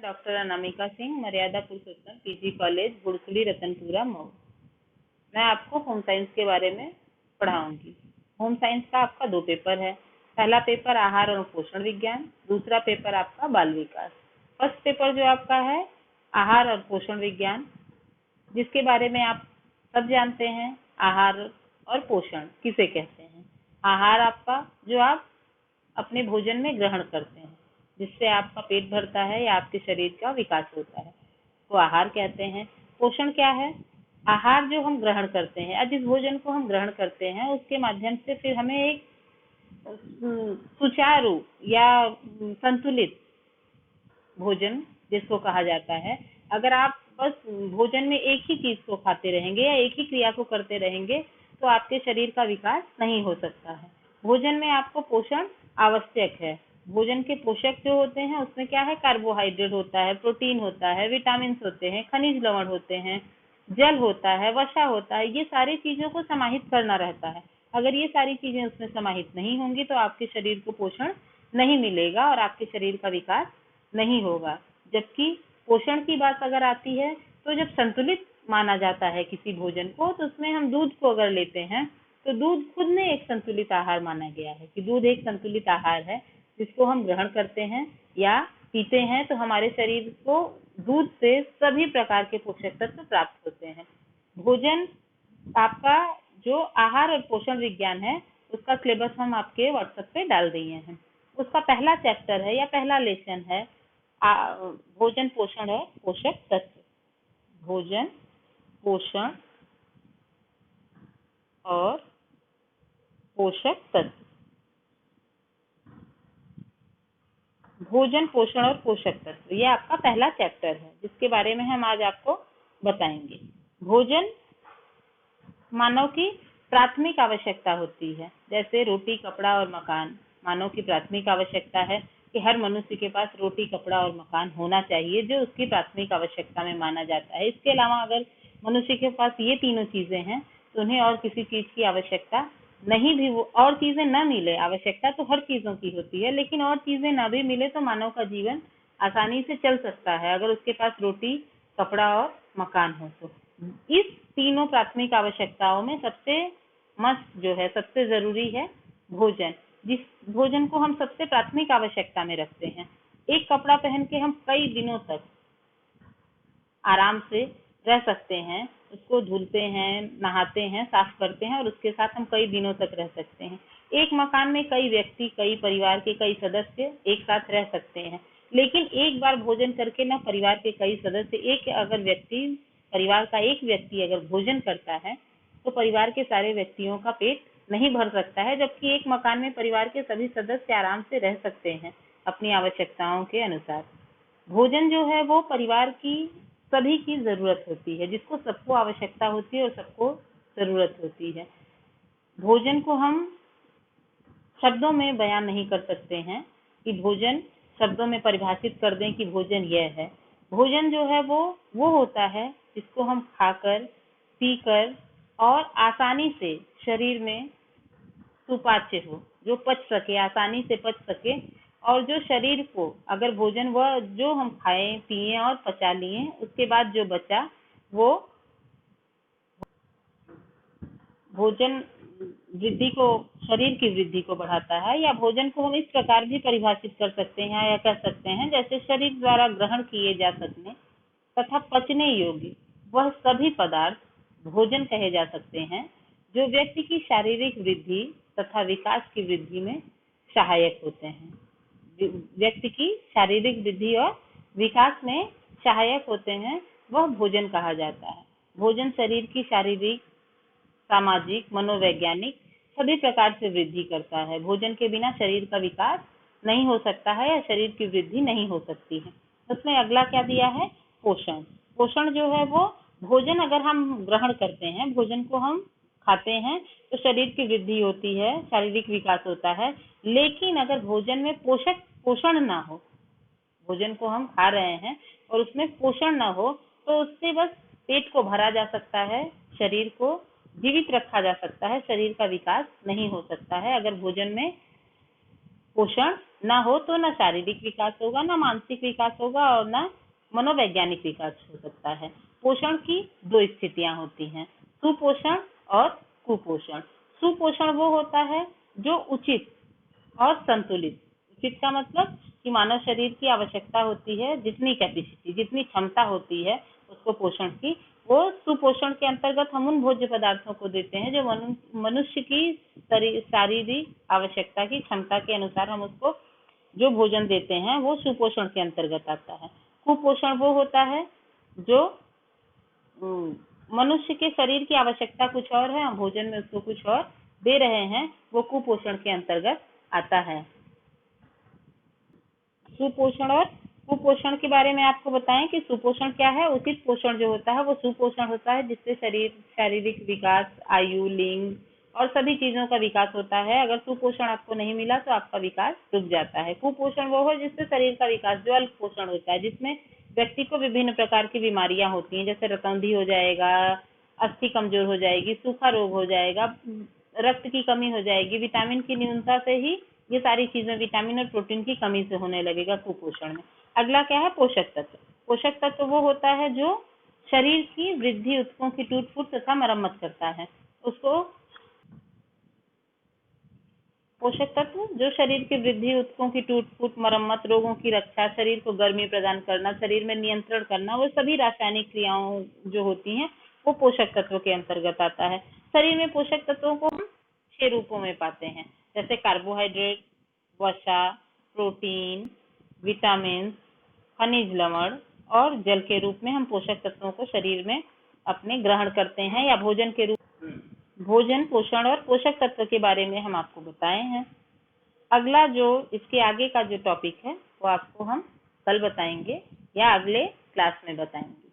Doctor Anamika Singh, मर्यादा पुरुषोत्तम PG college, गुड़सुली, Ratanpura, Mau. मैं आपको होम साइंस के बारे में पढ़ाऊंगी। होम साइंस का आपका 2 पेपर है। पहला पेपर आहार और पोषण विज्ञान, दूसरा पेपर आपका बाल विकास। फर्स्ट पेपर जो आपका है आहार और पोषण विज्ञान, जिसके बारे में आप सब जानते हैं। आहार और पोषण किसे कहते हैं? आहार आपका जो आप अपने भोजन में ग्रहण करते हैं, जिससे आपका पेट भरता है या आपके शरीर का विकास होता है, तो आहार कहते हैं। पोषण क्या है? आहार जो हम ग्रहण करते हैं या जिस भोजन को हम ग्रहण करते हैं, उसके माध्यम से फिर हमें एक सुचारू या संतुलित भोजन जिसको कहा जाता है। अगर आप बस भोजन में एक ही चीज को खाते रहेंगे या एक ही क्रिया को करते रहेंगे, तो आपके शरीर का विकास नहीं हो सकता है। भोजन में आपको पोषण आवश्यक है। भोजन के पोषक जो होते हैं उसमें क्या है? कार्बोहाइड्रेट होता है, प्रोटीन होता है, विटामिन होते हैं, खनिज लवण होते हैं, जल होता है, वसा होता है। ये सारी चीजों को समाहित करना रहता है। अगर ये सारी चीजें उसमें समाहित नहीं होंगी तो आपके शरीर को पोषण नहीं मिलेगा और आपके शरीर का विकास नहीं होगा। जबकि पोषण की बात अगर आती है तो जब संतुलित माना जाता है किसी भोजन को, तो उसमें हम दूध को अगर लेते हैं तो दूध खुद में एक संतुलित आहार माना गया है कि दूध एक संतुलित आहार है, जिसको हम ग्रहण करते हैं या पीते हैं तो हमारे शरीर को दूध से सभी प्रकार के पोषक तत्व प्राप्त होते हैं। भोजन आपका जो आहार और पोषण विज्ञान है, उसका सिलेबस हम आपके व्हाट्सएप पे डाल दिए हैं। उसका पहला चैप्टर है या पहला लेसन है भोजन, पोषण और पोषक तत्व। भोजन, पोषण और पोषक तत्व। भोजन, पोषण और पोषक तत्व, ये आपका पहला चैप्टर है, जिसके बारे में हम आज आपको बताएंगे। भोजन मानव की प्राथमिक आवश्यकता होती है। जैसे रोटी, कपड़ा और मकान मानव की प्राथमिक आवश्यकता है कि हर मनुष्य के पास रोटी, कपड़ा और मकान होना चाहिए, जो उसकी प्राथमिक आवश्यकता में माना जाता है। इसके अलावा अगर मनुष्य के पास ये तीनों चीजें हैं तो उन्हें और किसी चीज की आवश्यकता नहीं भी, वो और चीजें न मिले, आवश्यकता तो हर चीजों की होती है, लेकिन और चीजें न भी मिले तो मानव का जीवन आसानी से चल सकता है, अगर उसके पास रोटी, कपड़ा और मकान हो तो। इस तीनों प्राथमिक आवश्यकताओं में सबसे मस्त जो है, सबसे जरूरी है भोजन, जिस भोजन को हम सबसे प्राथमिक आवश्यकता में रखते हैं। एक कपड़ा पहन के हम कई दिनों तक आराम से रह सकते हैं, उसको धुलते हैं, नहाते हैं, साफ करते हैं और उसके साथ हम कई दिनों तक रह सकते हैं। एक मकान में कई व्यक्ति, कई परिवार के कई सदस्य एक साथ रह सकते हैं, लेकिन एक बार भोजन करके ना परिवार के कई सदस्य, एक अगर व्यक्ति, परिवार का एक व्यक्ति अगर भोजन करता है तो परिवार के सारे व्यक्तियों का पेट नहीं भर सकता है, जबकि एक मकान में परिवार के सभी सदस्य आराम से रह सकते हैं अपनी आवश्यकताओं के अनुसार। भोजन जो है वो परिवार की सभी की जरूरत होती है, जिसको सबको आवश्यकता होती है और सबको जरूरत होती है। भोजन को हम शब्दों में बयान नहीं कर सकते हैं कि भोजन शब्दों में परिभाषित कर दें कि भोजन यह है। भोजन जो है वो होता है जिसको हम खाकर, पीकर और आसानी से शरीर में सुपाच्य हो, जो पच सके, आसानी से पच सके, और जो शरीर को अगर भोजन वह जो हम खाएं, पिए और पचा लिए, उसके बाद जो बचा वो भोजन वृद्धि को, शरीर की वृद्धि को बढ़ाता है। या भोजन को हम इस प्रकार भी परिभाषित कर सकते हैं या कह सकते हैं, जैसे शरीर द्वारा ग्रहण किए जा सकने तथा पचने योग्य वह सभी पदार्थ भोजन कहे जा सकते हैं, जो व्यक्ति की शारीरिक वृद्धि तथा विकास की वृद्धि में सहायक होते हैं। व्यक्ति की शारीरिक वृद्धि और विकास में सहायक होते हैं, वह भोजन कहा जाता है। भोजन शरीर की शारीरिक, सामाजिक, मनोवैज्ञानिक सभी प्रकार से वृद्धि करता है। भोजन के बिना शरीर का विकास नहीं हो सकता है या शरीर की वृद्धि नहीं हो सकती है। उसमें अगला क्या दिया है? पोषण। पोषण जो है वो, भोजन अगर हम ग्रहण करते हैं, भोजन को हम खाते हैं तो शरीर की वृद्धि होती है, शारीरिक विकास होता है, लेकिन अगर भोजन में पोषण ना हो, भोजन को हम खा रहे हैं और उसमें पोषण ना हो, तो उससे बस पेट को भरा जा सकता है, शरीर को जीवित रखा जा सकता है, शरीर का विकास नहीं हो सकता है अगर भोजन में पोषण ना हो तो ना शारीरिक विकास होगा, ना मानसिक विकास होगा और ना मनोवैज्ञानिक विकास हो सकता है। पोषण की दो स्थितियां होती हैं, सुपोषण और कुपोषण। सुपोषण वो होता है जो उचित और संतुलित। उचित का मतलब कि मानव शरीर की आवश्यकता होती है, जितनी कैपेसिटी, जितनी क्षमता होती है उसको पोषण की, वो सुपोषण के अंतर्गत हम उन भोज्य पदार्थों को देते हैं जो मनुष्य की शारीरिक आवश्यकता की क्षमता के अनुसार हम उसको जो भोजन देते हैं वो सुपोषण के अंतर्गत आता है। कुपोषण वो होता है जो मनुष्य के शरीर की आवश्यकता कुछ और है, हम भोजन में उसको कुछ और दे रहे हैं, वो कुपोषण के अंतर्गत आता है। सुपोषण और कुपोषण के बारे में आपको बताएं कि सुपोषण क्या है। उचित पोषण जो होता है वो सुपोषण होता है, जिससे शारीरिक विकास, आयु, लिंग और सभी चीजों का विकास होता है। अगर सुपोषण आपको नहीं मिला तो आपका विकास रुक जाता है। कुपोषण वो है जिससे शरीर का विकास, जो अल्प पोषण होता है, जिसमें व्यक्ति को विभिन्न प्रकार की बीमारियां होती हैं, जैसे रतौंधी हो जाएगा, अस्थि कमजोर हो जाएगी, सूखा रोग हो जाएगा, रक्त की कमी हो जाएगी, विटामिन की न्यूनता से ही ये सारी चीजें, विटामिन और प्रोटीन की कमी से होने लगेगा कुपोषण में। अगला क्या है, पोषक तत्व। पोषक तत्व वो होता है जो शरीर की वृद्धि, ऊतकों की टूट फूट तथा मरम्मत करता है। उसको पोषक तत्व जो शरीर की वृद्धि, ऊतकों की टूट फूट, मरम्मत, रोगों की रक्षा, शरीर को गर्मी प्रदान करना, शरीर में नियंत्रण करना, वो सभी रासायनिक क्रियाओं जो होती हैं वो पोषक तत्व के अंतर्गत आता है। शरीर में पोषक तत्वों को हम 6 रूपों में पाते हैं, जैसे कार्बोहाइड्रेट, वसा, प्रोटीन, विटामिन, खनिज लवण और जल के रूप में हम पोषक तत्वों को शरीर में अपने ग्रहण करते हैं या भोजन के रूप। भोजन, पोषण और पोषक तत्व के बारे में हम आपको बताए हैं। अगला जो इसके आगे का जो टॉपिक है वो आपको हम कल बताएंगे या अगले क्लास में बताएंगे।